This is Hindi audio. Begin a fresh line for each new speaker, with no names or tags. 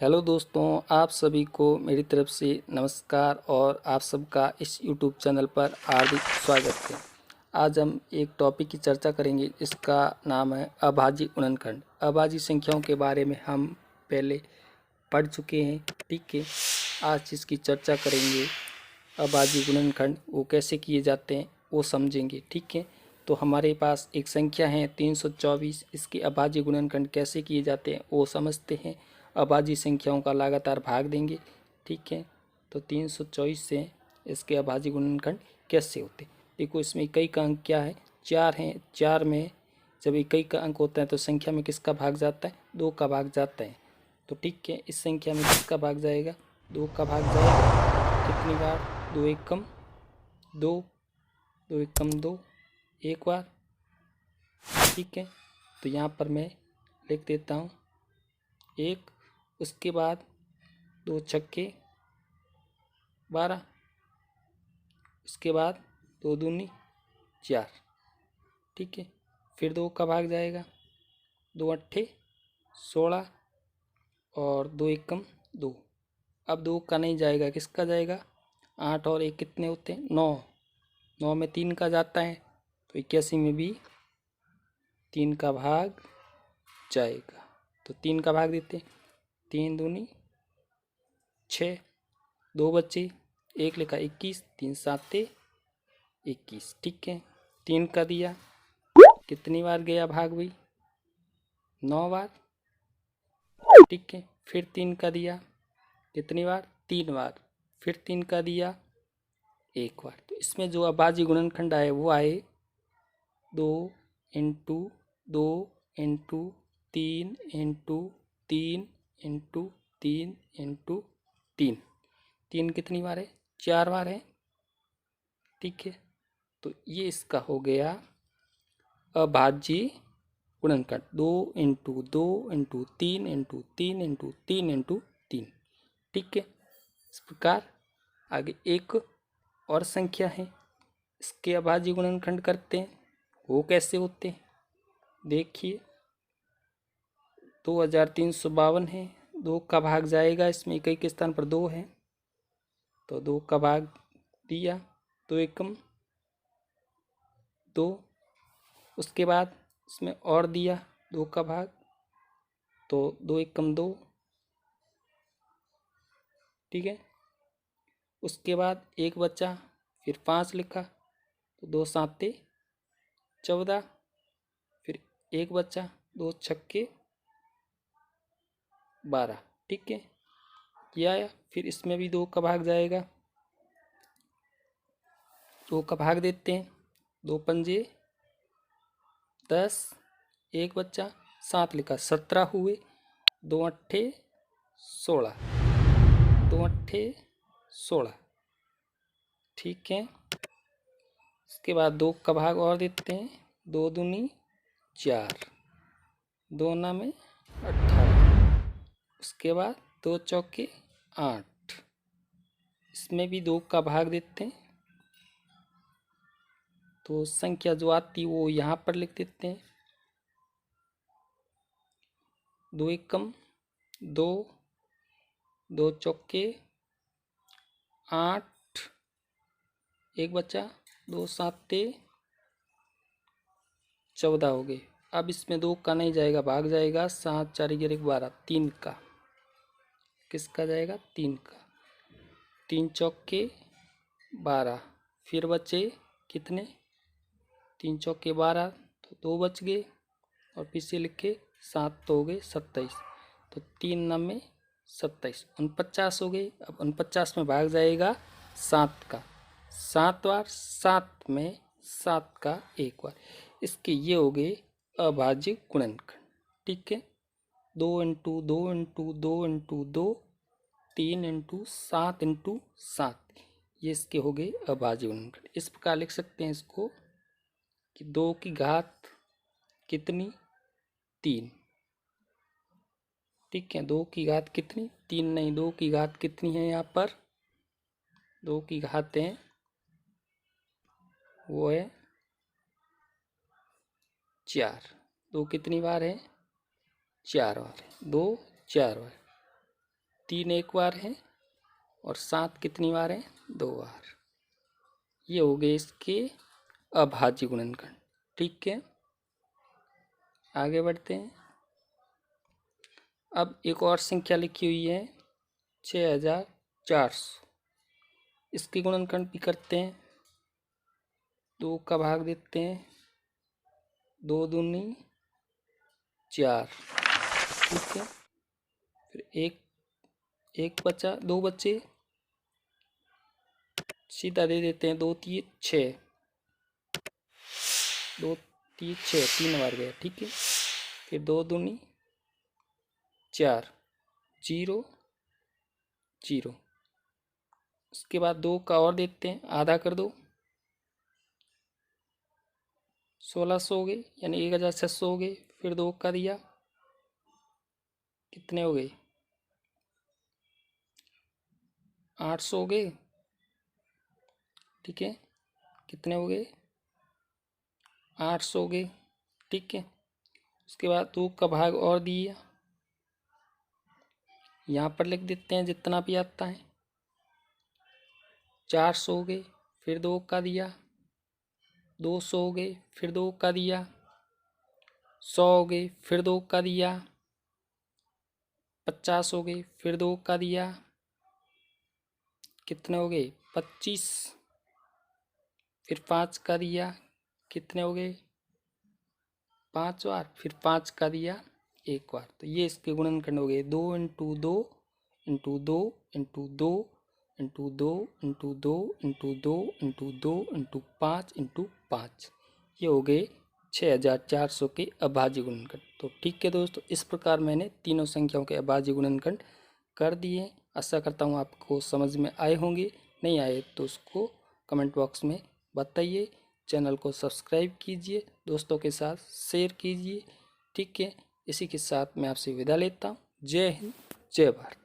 हेलो दोस्तों, आप सभी को मेरी तरफ से नमस्कार और आप सबका इस यूट्यूब चैनल पर हार्दिक स्वागत है। आज हम एक टॉपिक की चर्चा करेंगे, इसका नाम है अभाज्य गुणनखंड। अभाज्य संख्याओं के बारे में हम पहले पढ़ चुके हैं, ठीक है। आज इसकी चर्चा करेंगे। अभाज्य गुणनखंड वो कैसे किए जाते हैं वो समझेंगे, ठीक है। तो हमारे पास एक संख्या है 324, इसके अभाज्य गुणनखंड कैसे किए जाते हैं वो समझते हैं। अभाज्य संख्याओं का लगातार भाग देंगे, ठीक है। तो 324 से इसके अभाज्य गुणनखंड कैसे होते हैं। देखो, इसमें इकाई का अंक क्या है, 4 है। 4 में जब इकाई का अंक होता है तो संख्या में किसका भाग जाता है, 2 का भाग जाता है। तो ठीक है, इस संख्या में किसका भाग जाएगा, 2 का भाग जाएगा। कितनी बार, 2 एकम 2, 2 एकम 2, एक बार, ठीक है। तो यहाँ पर मैं लिख देता हूँ 1। उसके बाद 2 छक्के 12, उसके बाद 2 दूनी 4, ठीक है। फिर 2 का भाग जाएगा, 2 अट्ठे 16 और 2 एकम 2। अब 2 का नहीं जाएगा, किसका जाएगा, 8 और 1 कितने होते हैं, 9। 9 में 3 का जाता है, तो 81 में भी 3 का भाग जाएगा। तो 3 का भाग देते हैं, 3 दूनी 6, 2 बच्चे, 1 लिखा 21, 3 साते 21, ठीक है। 3 का दिया, कितनी बार गया भाग भाई, 9 बार, ठीक है। फिर 3 का दिया, कितनी बार, 3 बार। फिर 3 का दिया, 1 बार। तो इसमें जो अभाज्य गुणनखंड आए वो आए 2 into 2 into 3 into 3 into 3 into 3। 3 कितनी बार है, 4 बार है, ठीक है। तो ये इसका हो गया अभाज्य गुणनखंड, 2 into 2 into 3 into 3 into 3 into 3, ठीक है। इस प्रकार आगे एक और संख्या है, इसके अभाज्य गुणनखंड करते हैं। वो कैसे होते हैं, देखिए 2352 है। 2 का भाग जाएगा, इसमें इकाई के स्थान पर 2 है, तो 2 का भाग दिया, 2 एकम 2। उसके बाद इसमें और दिया 2 का भाग, तो 2 एकम 2, ठीक है। उसके बाद 1 बचा, फिर 5 लिखा, तो 2 साते 14। फिर 1 बचा, 2 छक्के 12, ठीक है। ये आया। फिर इसमें भी 2 का भाग जाएगा, 2 का भाग देते हैं, 2 पंजे 10, 1 बच्चा 7 लिखा, 17 हुए, 2 अट्ठे 16, 2 अट्ठे 16, ठीक है। इसके बाद 2 का भाग और देते हैं, 2 दूनी 4, 2 ना में 18। उसके बाद 2 चौके 8, इसमें भी 2 का भाग देते हैं, तो संख्या जो आती वो यहाँ पर लिख देते हैं, 2 एकम 2, 2 चौके 8, 1 बचा, 2 साते 14 हो गए। अब इसमें 2 का नहीं जाएगा, भाग जाएगा, 7 4 11 12, 3 का, किसका जाएगा, 3 का। 3 चौके 12, फिर बचे कितने, 3 चौके 12, तो 2 बच गए, और पीछे लिखे 7 तो हो गए 27, तो 3 नम 27, 49 हो गए। अब 49 में भाग जाएगा 7 का, 7 बार, 7 में 7 का 1 बार। इसके ये हो गए अभाज्य गुणनखंड, ठीक है। 2 into 2 into 2 into 2, 3 into 7 into 7, ये इसके हो गए अभाज्य गुणनखंड। इस प्रकार लिख सकते हैं इसको कि 2 की घात कितनी, 3, ठीक है। 2 की घात कितनी, 3 नहीं, 2 की घात कितनी है, यहाँ पर 2 की घात है वो है 4। 2 कितनी बार है, 4 बार है, 2 4 बार, 3 एक बार है और 7 कितनी बार है? 2 बार। ये हो गए इसके अभाज्य गुणनखंड। ठीक है, आगे बढ़ते हैं। अब एक और संख्या लिखी हुई है 6400। इसके गुणनखंड भी करते हैं। 2 का भाग देते हैं, 2 दूनी 4। ठीक है, फिर एक बचा, 2 बचे, सीधा दे देते हैं। 2 3 6, 2 3 6, 3 बार गया। ठीक है, फिर 2 दूनी 4, 0 0। उसके बाद 2 का और देते हैं, आधा कर दो, 1600 हो गए, यानी 1600 हो गए। फिर 2 का दिया, कितने हो गए? 800 हो गए। ठीक है, कितने हो गए? 800 हो गए। ठीक है, उसके बाद 2 का भाग और दिया, यहाँ पर लिख देते हैं जितना भी आता है। 400 हो गए, फिर 2 का दिया, 200 हो गए, फिर 2 का दिया, 100 हो गए, फिर 2 का दिया, 50 हो गए, फिर 2 का दिया, कितने हो गए? 25। फिर 5 का दिया, कितने हो गए? 5 बार। फिर 5 का दिया एक बार। तो ये इसके गुणनखंड हो गए 2 into 2 into 2 into 2 into 2 into 2 into 2 into 2 into 5 into 5। ये हो गए 6400 के अभाज्य गुणनखंड। तो ठीक है दोस्तों, इस प्रकार मैंने तीनों संख्याओं के अभाज्य गुणनखंड कर दिए। आशा करता हूँ आपको समझ में आए होंगे। नहीं आए तो उसको कमेंट बॉक्स में बताइए। चैनल को सब्सक्राइब कीजिए, दोस्तों के साथ शेयर कीजिए। ठीक है, इसी के साथ मैं आपसे विदा लेता हूँ। जय हिंद, जय भारत।